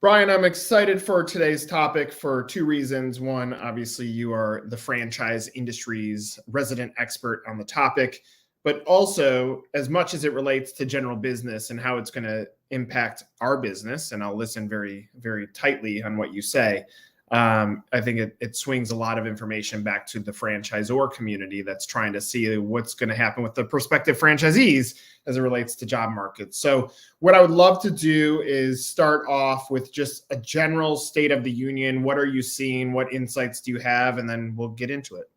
Brian, I'm excited for today's topic for two reasons. One, obviously, you are the franchise industry's resident expert on the topic, but also, as much as it relates to general business and how it's going to impact our business, and I'll listen very, very tightly on what you say. I think it swings a lot of information back to the franchisor community that's trying to see what's going to happen with the prospective franchisees as it relates to job markets. So what I would love to do is start off with just a general state of the union. What are you seeing? What insights do you have? And then we'll get into it.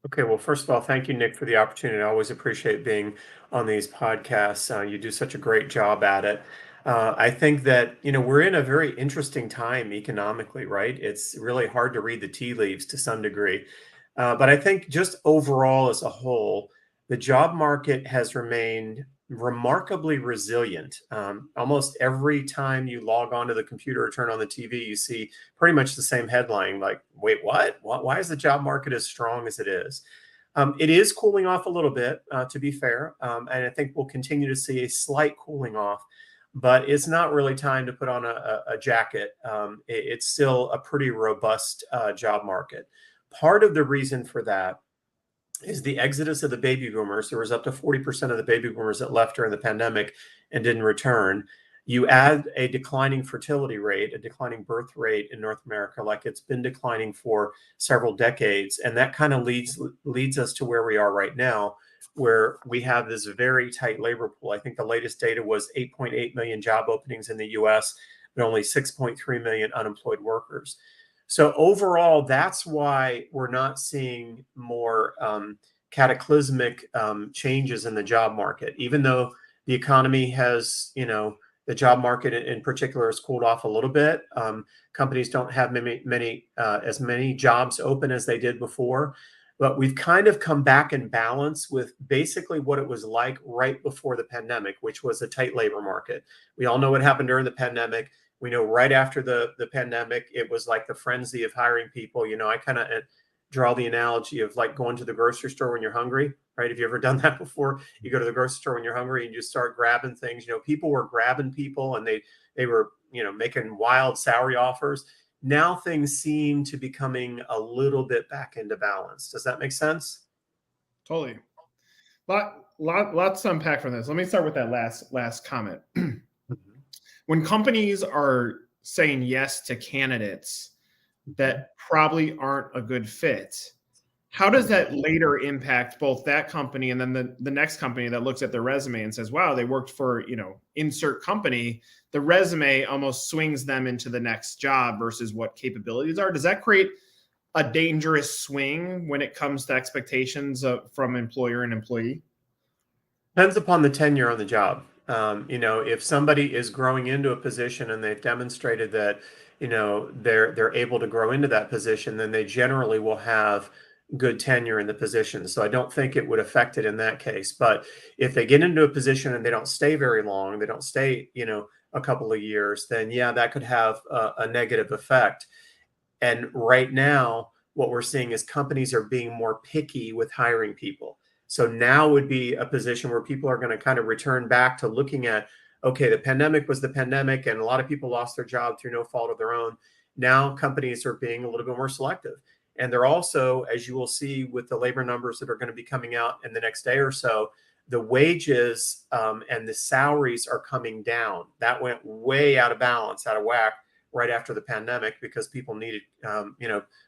Okay, well, first of all, thank you, Nick, for the opportunity. I always appreciate being on these podcasts. You do such a great job at it. I think that, we're in a very interesting time economically, right? It's really hard to read the tea leaves to some degree. But I think just overall as a whole, the job market has remained remarkably resilient. Almost every time you log onto the computer or turn on the TV, you see pretty much the same headline, like, wait, what? Why is the job market as strong as it is? It is cooling off a little bit, to be fair. And I think we'll continue to see a slight cooling off, but it's not really time to put on a jacket. It's still a pretty robust job market. Part of the reason for that is the exodus of the baby boomers. There was up to 40% of the baby boomers that left during the pandemic and didn't return. You add a declining fertility rate, a declining birth rate in North America, like it's been declining for several decades. And that kind of leads us to where we are right now, where we have this very tight labor pool. I think the latest data was 8.8 million job openings in the US, but only 6.3 million unemployed workers. So overall, that's why we're not seeing more cataclysmic changes in the job market, even though the economy has, the job market in particular has cooled off a little bit. Companies don't have as many jobs open as they did before, but we've kind of come back in balance with basically what it was like right before the pandemic, which was a tight labor market. We all know what happened during the pandemic. We know right after the pandemic, it was like the frenzy of hiring people. I kind of draw the analogy of like going to the grocery store when you're hungry, right? Have you ever done that before? You go to the grocery store when you're hungry and you start grabbing things. People were grabbing people and they were, making wild salary offers. Now things seem to be coming a little bit back into balance. Does that make sense? Totally. Lots to unpack from this. Let me start with that last comment. When companies are saying yes to candidates that probably aren't a good fit, how does that later impact both that company and then the next company that looks at their resume and says, wow, they worked for, insert company? The resume almost swings them into the next job versus what capabilities are. Does that create a dangerous swing when it comes to expectations from employer and employee? Depends upon the tenure on the job. If somebody is growing into a position and they've demonstrated that, they're able to grow into that position, then they generally will have good tenure in the position. So I don't think it would affect it in that case. But if they get into a position and they don't stay very long, they don't stay, a couple of years, then yeah, that could have a negative effect. And right now, what we're seeing is companies are being more picky with hiring people. So now would be a position where people are going to kind of return back to looking at, okay, the pandemic was the pandemic and a lot of people lost their job through no fault of their own. Now companies are being a little bit more selective. And they're also, as you will see with the labor numbers that are going to be coming out in the next day or so, the wages and the salaries are coming down. That went way out of balance, out of whack right after the pandemic because people needed,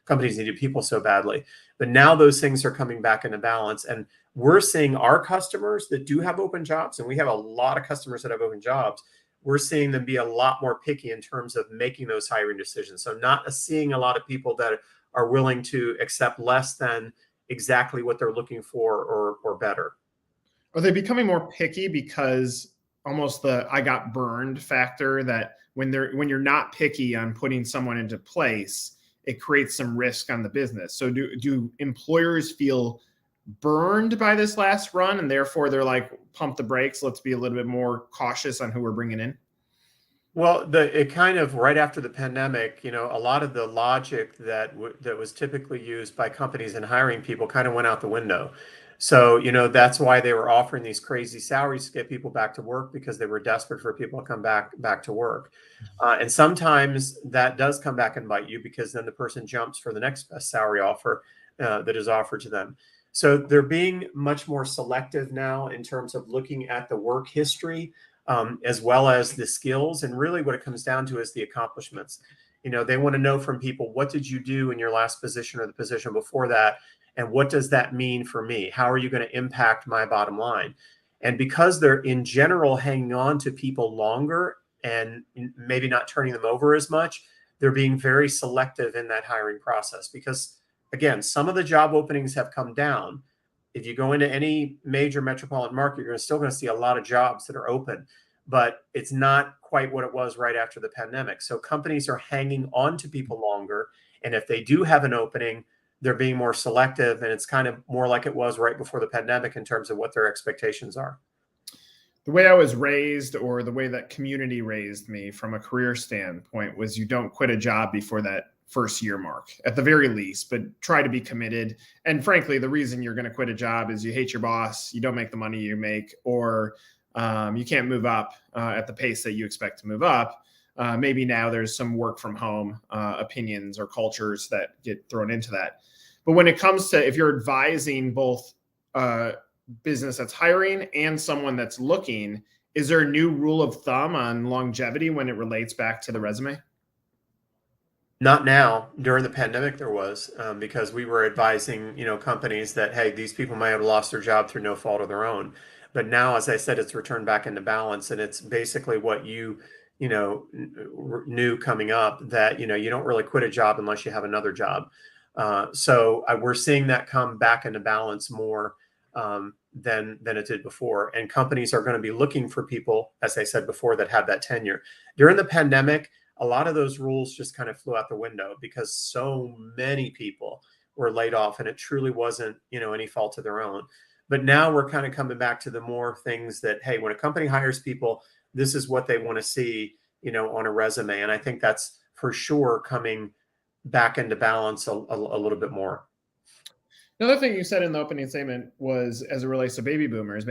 companies needed people so badly. But now those things are coming back into balance. And we're seeing our customers that do have open jobs, and we have a lot of customers that have open jobs. We're seeing them be a lot more picky in terms of making those hiring decisions. So not seeing a lot of people that are willing to accept less than exactly what they're looking for or better. Are they becoming more picky because almost the I got burned factor, that when you're not picky on putting someone into place, it creates some risk on the business? So do employers feel burned by this last run and therefore they're like, pump the brakes, let's be a little bit more cautious on who we're bringing in? Well, it kind of right after the pandemic, a lot of the logic that was typically used by companies in hiring people kind of went out the window. So, that's why they were offering these crazy salaries to get people back to work, because they were desperate for people to come back to work. And sometimes that does come back and bite you, because then the person jumps for the next best salary offer that is offered to them. So they're being much more selective now in terms of looking at the work history, as well as the skills. And really what it comes down to is the accomplishments. They want to know from people, what did you do in your last position or the position before that? And what does that mean for me? How are you going to impact my bottom line? And because they're in general hanging on to people longer and maybe not turning them over as much, they're being very selective in that hiring process. Because again, some of the job openings have come down. If you go into any major metropolitan market, you're still going to see a lot of jobs that are open, but it's not quite what it was right after the pandemic. So companies are hanging on to people longer. And if they do have an opening, they're being more selective, and it's kind of more like it was right before the pandemic in terms of what their expectations are. The way I was raised, or the way that community raised me from a career standpoint, was you don't quit a job before that first year mark, at the very least, but try to be committed. And frankly, the reason you're going to quit a job is you hate your boss, you don't make the money you make, or you can't move up at the pace that you expect to move up. Maybe now there's some work from home opinions or cultures that get thrown into that. But when it comes to, if you're advising both business that's hiring and someone that's looking, is there a new rule of thumb on longevity when it relates back to the resume? Not now. During the pandemic, there was, because we were advising, companies that, hey, these people might have lost their job through no fault of their own. But now, as I said, it's returned back into balance, and it's basically what knew coming up, that you don't really quit a job unless you have another job. So we're seeing that come back into balance more than it did before. And companies are going to be looking for people, as I said before, that have that tenure. During the pandemic, a lot of those rules just kind of flew out the window, because so many people were laid off, and it truly wasn't, any fault of their own. But now we're kind of coming back to the more things that, hey, when a company hires people, this is what they want to see, on a resume. And I think that's for sure coming back into balance a little bit more. Another thing you said in the opening statement was, as it relates to baby boomers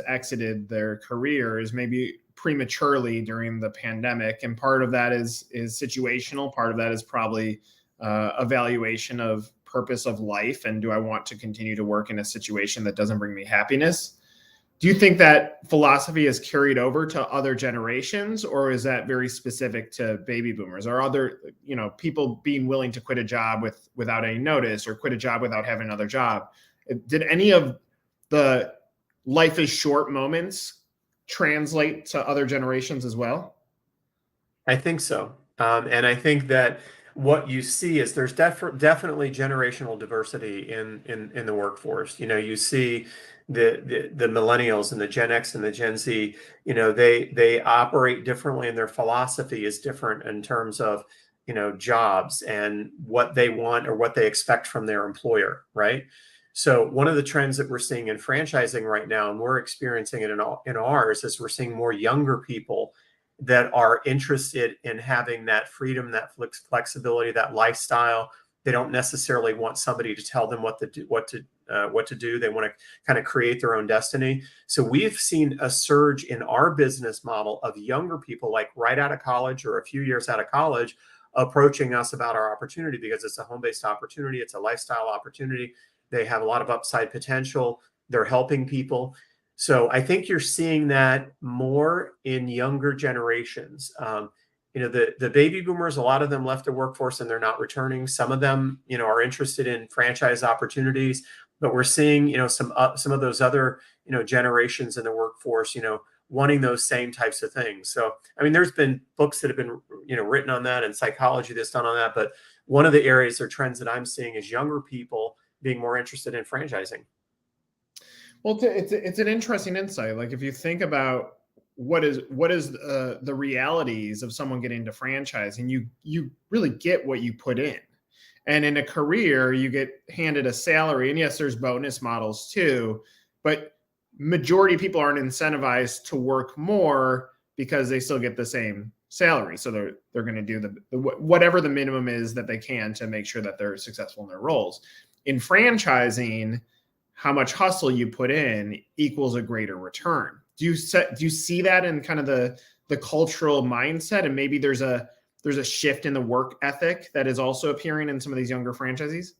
exited their careers maybe prematurely during the pandemic. And part of that is situational. Part of that is probably evaluation of purpose of life. And do I want to continue to work in a situation that doesn't bring me happiness? Do you think that philosophy is carried over to other generations, or is that very specific to baby boomers? Are other, people being willing to quit a job without any notice, or quit a job without having another job? Did any of the life is short moments translate to other generations as well? I think so. And I think that what you see is there's definitely generational diversity in the workforce. You see the millennials and the Gen X and the Gen Z, they operate differently, and their philosophy is different in terms of, jobs and what they want or what they expect from their employer, right? So one of the trends that we're seeing in franchising right now, and we're experiencing it in ours, is we're seeing more younger people that are interested in having that freedom, that flexibility, that lifestyle. They don't necessarily want somebody to tell them what to do. They want to kind of create their own destiny. So we've seen a surge in our business model of younger people, like right out of college or a few years out of college, approaching us about our opportunity, because it's a home-based opportunity. It's a lifestyle opportunity. They have a lot of upside potential. They're helping people. So I think you're seeing that more in younger generations. The baby boomers, a lot of them left the workforce and they're not returning. Some of them, are interested in franchise opportunities, but we're seeing, some of those other, generations in the workforce, wanting those same types of things. So, I mean, there's been books that have been, written on that, and psychology that's done on that. But one of the areas or trends that I'm seeing is younger people being more interested in franchising. Well, it's an interesting insight. Like, if you think about what is the realities of someone getting into franchising, you really get what you put in. And in a career, you get handed a salary, and yes, there's bonus models too, but majority of people aren't incentivized to work more because they still get the same salary. So they're going to do the whatever the minimum is that they can to make sure that they're successful in their roles. In franchising, how much hustle you put in equals a greater return. Do you see that in kind of the cultural mindset, and maybe there's a shift in the work ethic that is also appearing in some of these younger franchisees?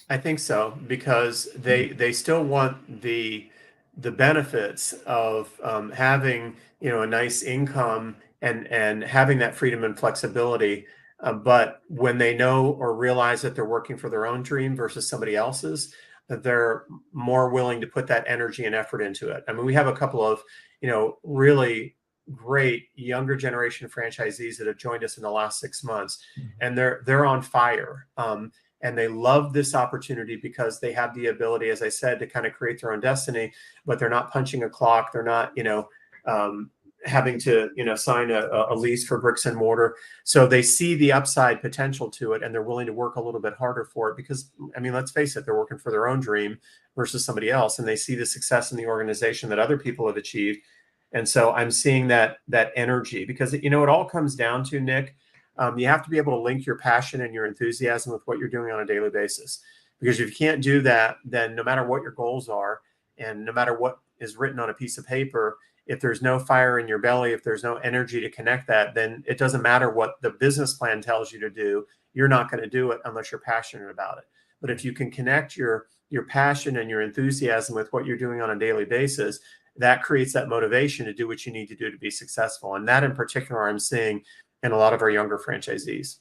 I think so, because they still want the benefits of having, a nice income and having that freedom and flexibility. But when they know or realize that they're working for their own dream versus somebody else's, that they're more willing to put that energy and effort into it. I mean, we have a couple of, really great younger generation franchisees that have joined us in the last 6 months, and they're on fire. And they love this opportunity because they have the ability, as I said, to kind of create their own destiny, but they're not punching a clock. They're not, having to, sign a lease for bricks and mortar. So they see the upside potential to it, and they're willing to work a little bit harder for it because, I mean, let's face it, they're working for their own dream versus somebody else. And they see the success in the organization that other people have achieved. And so I'm seeing that energy, because, it all comes down to, Nick, you have to be able to link your passion and your enthusiasm with what you're doing on a daily basis. Because if you can't do that, then no matter what your goals are, and no matter what is written on a piece of paper, if there's no fire in your belly, if there's no energy to connect that, then it doesn't matter what the business plan tells you to do. You're not going to do it unless you're passionate about it. But if you can connect your passion and your enthusiasm with what you're doing on a daily basis, that creates that motivation to do what you need to do to be successful. And that in particular, I'm seeing in a lot of our younger franchisees.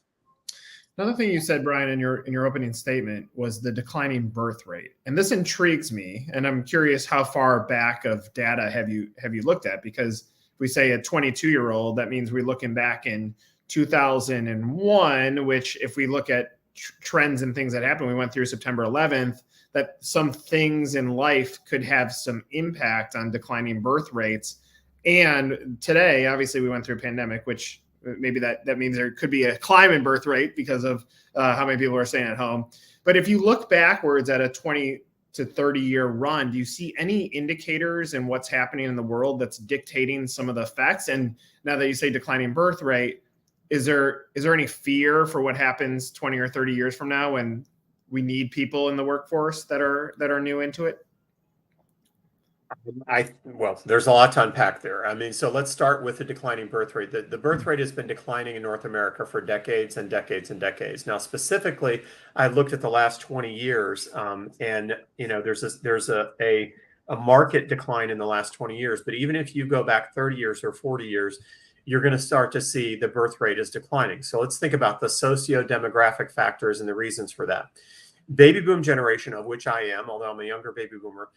Another thing you said, Brian, in your opening statement was the declining birth rate, and this intrigues me. And I'm curious, how far back of data have you looked at? Because if we say a 22-year-old, that means we're looking back in 2001. Which, if we look at trends and things that happened, we went through September 11th. That some things in life could have some impact on declining birth rates. And today, obviously, we went through a pandemic, which maybe that means there could be a climb in birth rate because of how many people are staying at home. But if you look backwards at a 20 to 30 year run, do you see any indicators in what's happening in the world that's dictating some of the effects? And now that you say declining birth rate, is there any fear for what happens 20 or 30 years from now when we need people in the workforce that are new into it? Well, there's a lot to unpack there. I mean, so let's start with the declining birth rate. The birth rate has been declining in North America for decades and decades and decades. Now, specifically, I looked at the last 20 years, and there's a market decline in the last 20 years. But even if you go back 30 years or 40 years, you're going to start to see the birth rate is declining. So let's think about the socio-demographic factors and the reasons for that. Baby boom generation, of which I am, although I'm a younger baby boomer,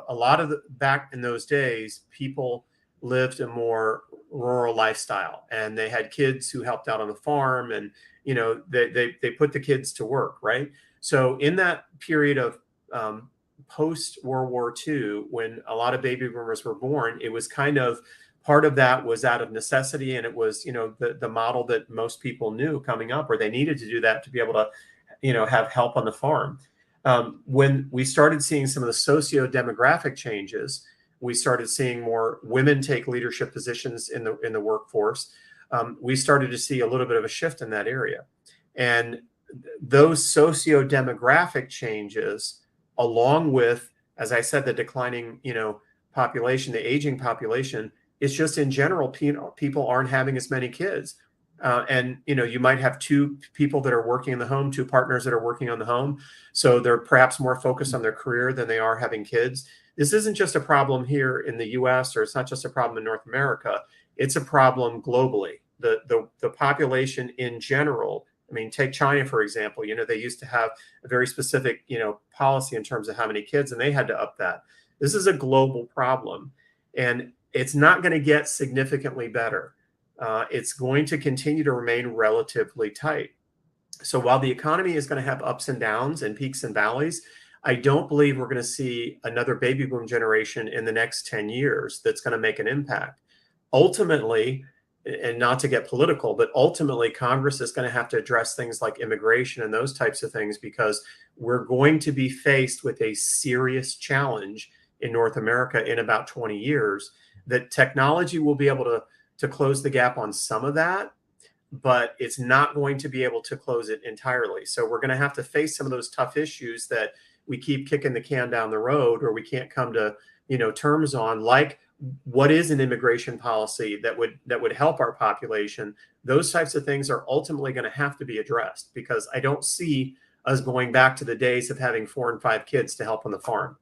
a lot of back in those days, people lived a more rural lifestyle, and they had kids who helped out on the farm, and they put the kids to work, right? So in that period of post World War II, when a lot of baby boomers were born, it was kind of part of that was out of necessity, and it was the model that most people knew coming up, or they needed to do that to be able to have help on the farm. When we started seeing some of the socio-demographic changes, we started seeing more women take leadership positions in the workforce. We started to see a little bit of a shift in that area. And those socio-demographic changes, along with, as I said, the declining, population, the aging population, it's just in general, people aren't having as many kids. And you might have two people that are working in the home, two partners that are working on the home. So they're perhaps more focused on their career than they are having kids. This isn't just a problem here in the US, or it's not just a problem in North America. It's a problem globally. The population in general, I mean, take China, for example. They used to have a very specific, policy in terms of how many kids, and they had to up that. This is a global problem, and it's not going to get significantly better. It's going to continue to remain relatively tight. So while the economy is going to have ups and downs and peaks and valleys, I don't believe we're going to see another baby boom generation in the next 10 years that's going to make an impact. Ultimately, and not to get political, but ultimately Congress is going to have to address things like immigration and those types of things, because we're going to be faced with a serious challenge in North America in about 20 years. That technology will be able to close the gap on some of that, but it's not going to be able to close it entirely. So we're going to have to face some of those tough issues that we keep kicking the can down the road, or we can't come to, terms on, like what is an immigration policy that would help our population. Those types of things are ultimately going to have to be addressed, because I don't see us going back to the days of having 4 and 5 kids to help on the farm.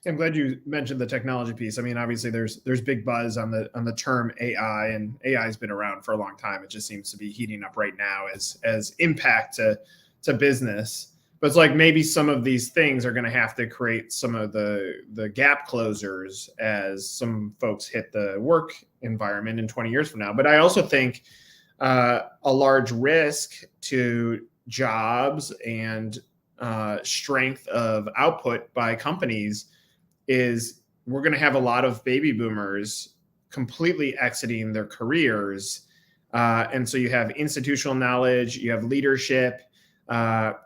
I'm glad you mentioned the technology piece. I mean, obviously there's big buzz on the term AI, and AI has been around for a long time. It just seems to be heating up right now as impact to business. But it's like maybe some of these things are going to have to create some of the gap closers as some folks hit the work environment in 20 years from now. But I also think a large risk to jobs and strength of output by companies is we're going to have a lot of baby boomers completely exiting their careers. And so you have institutional knowledge, you have leadership,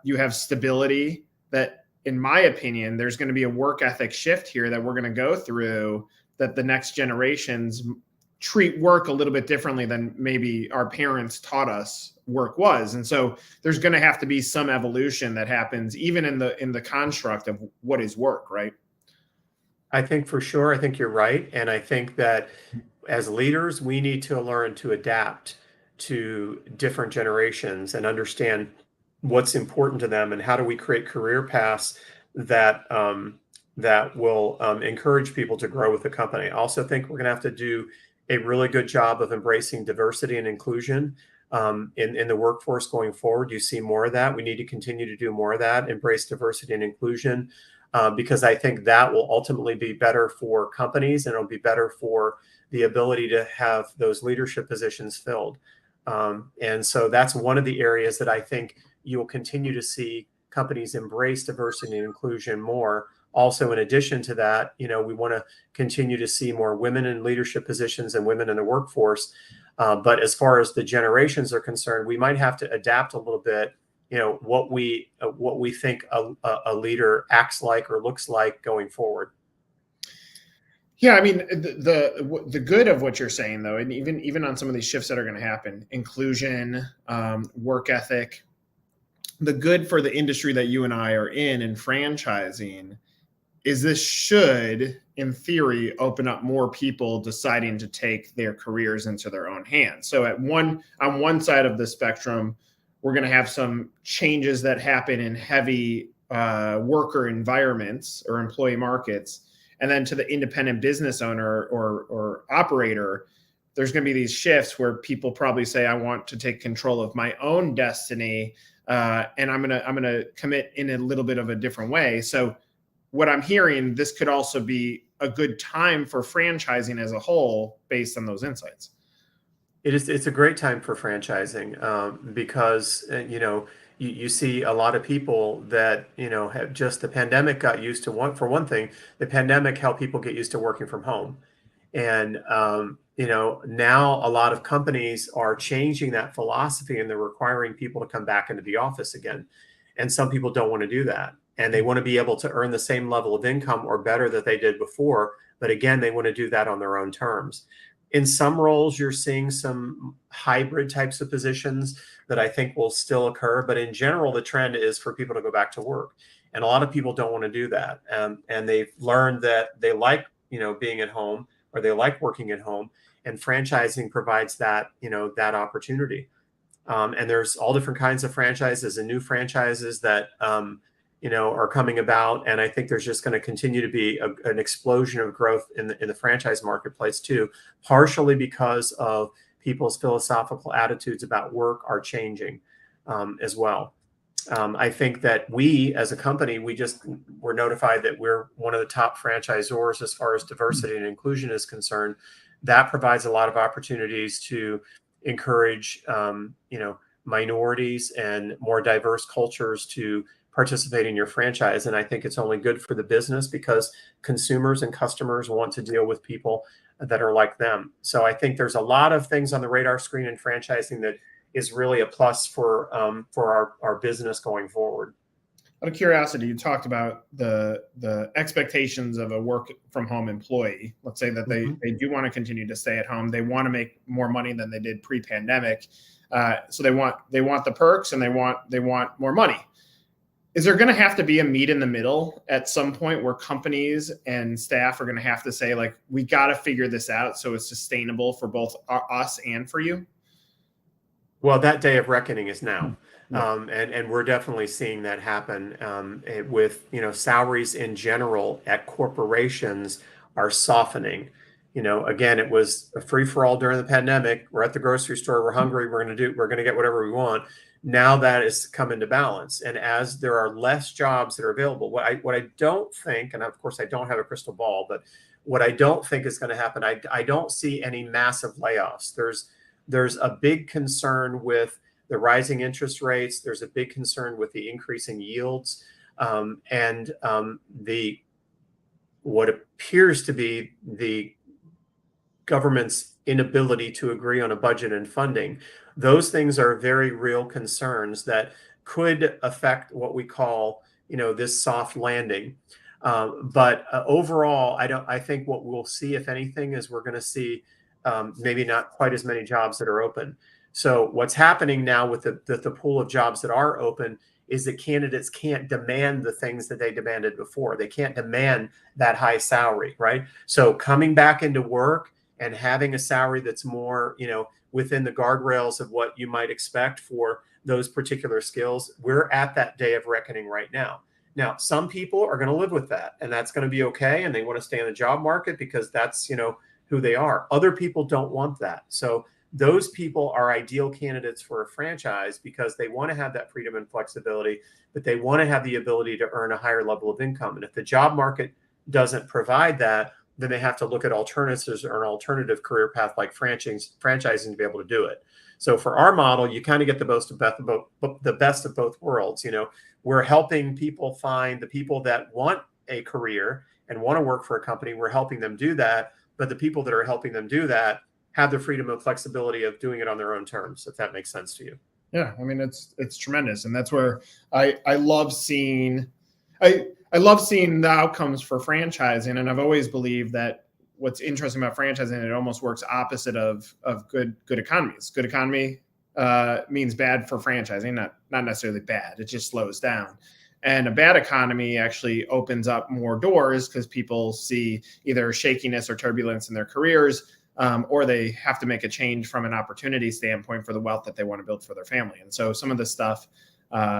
you have stability that, in my opinion, there's going to be a work ethic shift here that we're going to go through, that the next generations treat work a little bit differently than maybe our parents taught us work was. And so there's going to have to be some evolution that happens even in the construct of what is work, right? I think for sure, I think you're right. And I think that as leaders, we need to learn to adapt to different generations and understand what's important to them, and how do we create career paths that that will encourage people to grow with the company. I also think we're going to have to do a really good job of embracing diversity and inclusion in the workforce going forward. You see more of that. We need to continue to do more of that, embrace diversity and inclusion, because I think that will ultimately be better for companies, and it'll be better for the ability to have those leadership positions filled. And so that's one of the areas that I think you'll continue to see companies embrace diversity and inclusion more. Also, in addition to that, we want to continue to see more women in leadership positions and women in the workforce. But as far as the generations are concerned, we might have to adapt a little bit, what we think a leader acts like or looks like going forward. Yeah, I mean, the good of what you're saying, though, and even on some of these shifts that are going to happen, inclusion, work ethic, the good for the industry that you and I are in franchising is this should, in theory, open up more people deciding to take their careers into their own hands. So on one side of the spectrum, we're going to have some changes that happen in heavy worker environments or employee markets. And then to the independent business owner or operator, there's going to be these shifts where people probably say, I want to take control of my own destiny, and I'm gonna commit in a little bit of a different way. So what I'm hearing, this could also be a good time for franchising as a whole based on those insights. It's a great time for franchising, because you see a lot of people that have just, the pandemic got used to, for one thing, the pandemic helped people get used to working from home. And now a lot of companies are changing that philosophy, and they're requiring people to come back into the office again. And some people don't want to do that, and they want to be able to earn the same level of income or better that they did before. But again, they want to do that on their own terms. In some roles, you're seeing some hybrid types of positions that I think will still occur. But in general, the trend is for people to go back to work. And a lot of people don't want to do that. And they've learned that they like, being at home, or they like working at home. And franchising provides that, that opportunity. And there's all different kinds of franchises and new franchises that, are coming about. And I think there's just going to continue to be an explosion of growth in the franchise marketplace too, partially because of people's philosophical attitudes about work are changing as well. I think that we, as a company, we're notified that we're one of the top franchisors as far as diversity and inclusion is concerned. That provides a lot of opportunities to encourage, minorities and more diverse cultures to participate in your franchise. And I think it's only good for the business, because consumers and customers want to deal with people that are like them. So I think there's a lot of things on the radar screen in franchising that is really a plus for our business going forward. Out of curiosity, you talked about the expectations of a work from home employee. Let's say that they do want to continue to stay at home. They want to make more money than they did pre-pandemic. So they want the perks, and they want more money. is there going to have to be a meet in the middle at some point where companies and staff are going to have to say, like, we got to figure this out so it's sustainable for both us and for you? Well, that day of reckoning is now. Yeah. And we're definitely seeing that happen with, salaries in general at corporations are softening. Again, it was a free for all during the pandemic. We're at the grocery store, we're hungry, we're going to get whatever we want. Now that has come into balance. And as there are less jobs that are available, what I don't think, and of course I don't have a crystal ball, but what I don't think is going to happen, I don't see any massive layoffs. There's a big concern with the rising interest rates. There's a big concern with the increasing yields, and the what appears to be the government's inability to agree on a budget and funding. Those things are very real concerns that could affect what we call, this soft landing. But overall, I think what we'll see, if anything, is we're going to see maybe not quite as many jobs that are open. So what's happening now with the pool of jobs that are open is that candidates can't demand the things that they demanded before. They can't demand that high salary, right? So coming back into work and having a salary that's more, within the guardrails of what you might expect for those particular skills, we're at that day of reckoning right now. Now, some people are going to live with that, and that's going to be okay, and they want to stay in the job market because that's, who they are. Other people don't want that. So those people are ideal candidates for a franchise because they want to have that freedom and flexibility, but they want to have the ability to earn a higher level of income. And if the job market doesn't provide that, then they have to look at alternatives or an alternative career path like franchising to be able to do it. So for our model, you kind of get the best of both worlds. We're helping people find the people that want a career and want to work for a company. We're helping them do that. But the people that are helping them do that have the freedom and flexibility of doing it on their own terms, if that makes sense to you. Yeah, I mean, it's tremendous, and that's where I love seeing I love seeing the outcomes for franchising, and I've always believed that what's interesting about franchising, it almost works opposite of good economies. Good economy means bad for franchising, not necessarily bad. It just slows down. And a bad economy actually opens up more doors because people see either shakiness or turbulence in their careers, or they have to make a change from an opportunity standpoint for the wealth that they want to build for their family. And so some of this stuff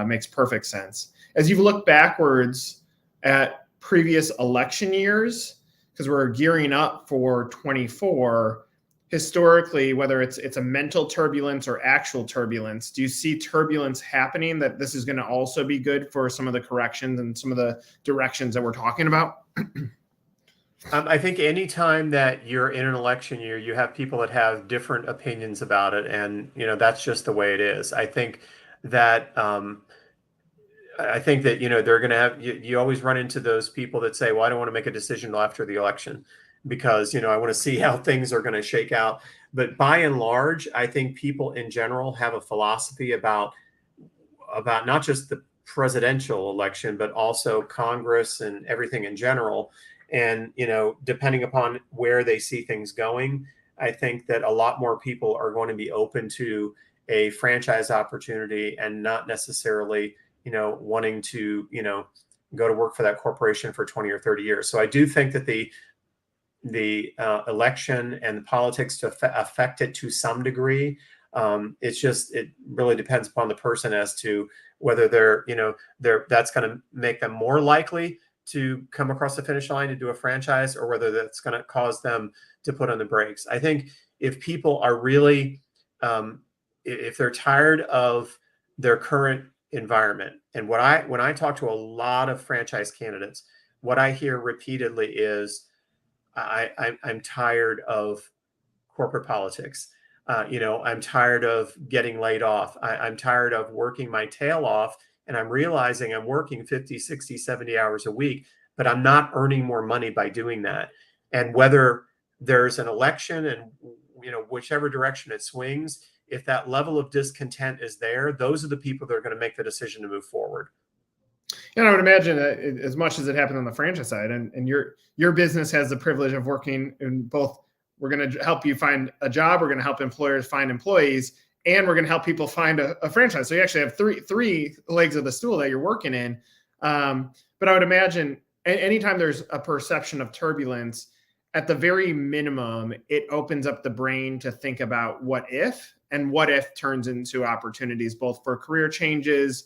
makes perfect sense. As you've looked backwards at previous election years, because we're gearing up for 24, historically, whether it's a mental turbulence or actual turbulence, do you see turbulence happening that this is going to also be good for some of the corrections and some of the directions that we're talking about? I think anytime that you're in an election year, you have people that have different opinions about it. And, that's just the way it is. I think that, they're going to have, you always run into those people that say, well, I don't want to make a decision until after the election because, I want to see how things are going to shake out. But by and large, I think people in general have a philosophy about not just the presidential election, but also Congress and everything in general. And, depending upon where they see things going, I think that a lot more people are going to be open to a franchise opportunity and not necessarily, wanting to, go to work for that corporation for 20 or 30 years. So I do think that the election and the politics to affect it to some degree. It really depends upon the person as to whether that's going to make them more likely to come across the finish line to do a franchise, or whether that's going to cause them to put on the brakes. I think if people are really, if they're tired of their current environment, and when I talk to a lot of franchise candidates, what I hear repeatedly is, I'm tired of corporate politics. I'm tired of getting laid off. I'm tired of working my tail off, and I'm realizing I'm working 50, 60, 70 hours a week, but I'm not earning more money by doing that. And whether there's an election and, whichever direction it swings, if that level of discontent is there, those are the people that are going to make the decision to move forward. And I would imagine that as much as it happened on the franchise side, and your business has the privilege of working in both. We're going to help you find a job. We're going to help employers find employees, and we're going to help people find a franchise. So you actually have three legs of the stool that you're working in. But I would imagine anytime there's a perception of turbulence, at the very minimum, it opens up the brain to think about what if, and what if turns into opportunities, both for career changes,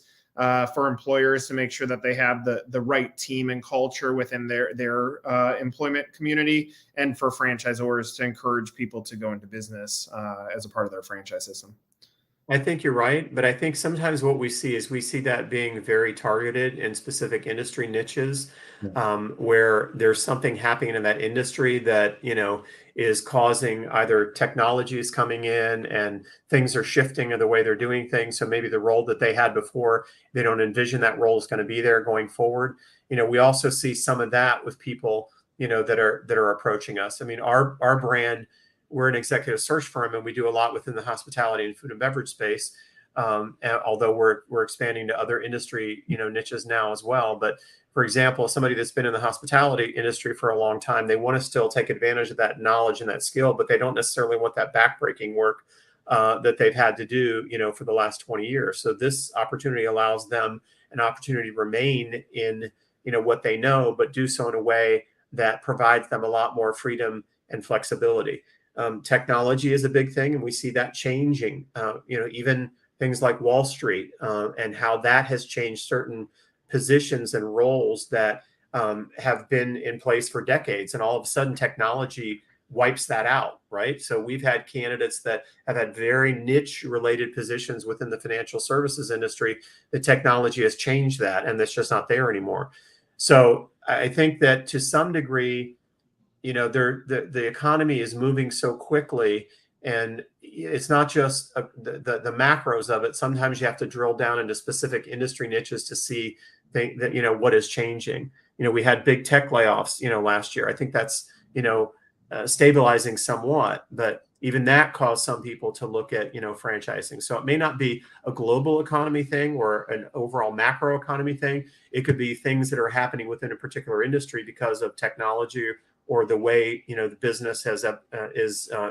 for employers to make sure that they have the right team and culture within their employment community, and for franchisors to encourage people to go into business as a part of their franchise system. I think you're right, but I think sometimes what we see is we see that being very targeted in specific industry niches, where there's something happening in that industry that, is causing either technology is coming in and things are shifting in the way they're doing things. So maybe the role that they had before, they don't envision that role is going to be there going forward. We also see some of that with people, that are approaching us. I mean, our brand, we're an executive search firm, and we do a lot within the hospitality and food and beverage space. And although we're expanding to other industry, niches now as well. But for example, somebody that's been in the hospitality industry for a long time, they want to still take advantage of that knowledge and that skill, but they don't necessarily want that backbreaking work that they've had to do, for the last 20 years. So this opportunity allows them an opportunity to remain in, what they know, but do so in a way that provides them a lot more freedom and flexibility. Technology is a big thing, and we see that changing. Even things like Wall Street and how that has changed certain positions and roles that have been in place for decades, and all of a sudden technology wipes that out, right? So we've had candidates that have had very niche related positions within the financial services industry. The technology has changed that, and that's just not there anymore. So I think that to some degree, the economy is moving so quickly, and it's not just the macros of it. Sometimes you have to drill down into specific industry niches to see that, what is changing. We had big tech layoffs, last year. I think that's, stabilizing somewhat, but even that caused some people to look at, franchising. So it may not be a global economy thing or an overall macro economy thing. It could be things that are happening within a particular industry because of technology or the way, the business is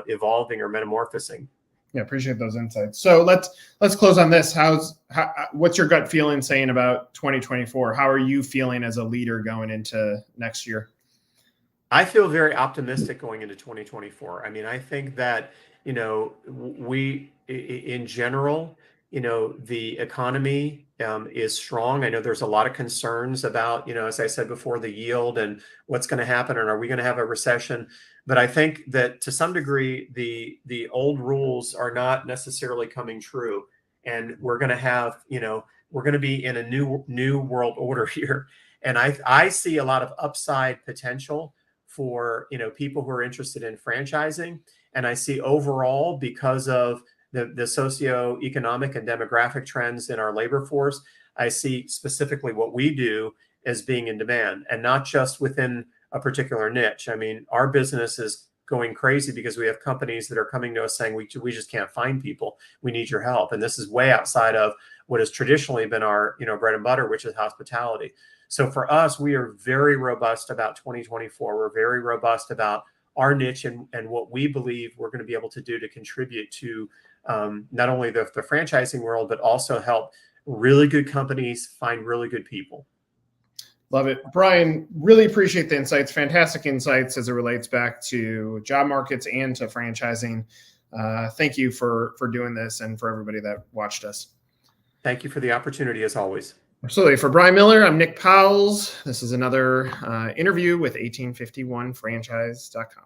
evolving or metamorphosing. Yeah, appreciate those insights. So let's close on this. What's your gut feeling saying about 2024? How are you feeling as a leader going into next year? I feel very optimistic going into 2024. I mean, I think that, we, in general, the economy is strong. I know there's a lot of concerns about, as I said before, the yield and what's going to happen, and are we going to have a recession? But I think that to some degree, the old rules are not necessarily coming true, and we're going to have, we're going to be in a new world order here, and I see a lot of upside potential for people who are interested in franchising, and I see overall, because of the socioeconomic and demographic trends in our labor force, I see specifically what we do as being in demand, and not just within a particular niche. I mean, our business is going crazy because we have companies that are coming to us saying, we just can't find people. We need your help. And this is way outside of what has traditionally been our, bread and butter, which is hospitality. So for us, we are very robust about 2024. We're very robust about our niche and what we believe we're going to be able to do to contribute to not only the franchising world, but also help really good companies find really good people. Love it. Brian, really appreciate the insights. Fantastic insights as it relates back to job markets and to franchising. Thank you for doing this, and for everybody that watched us. Thank you for the opportunity, as always. Absolutely. For Brian Miller, I'm Nick Powills. This is another interview with 1851franchise.com.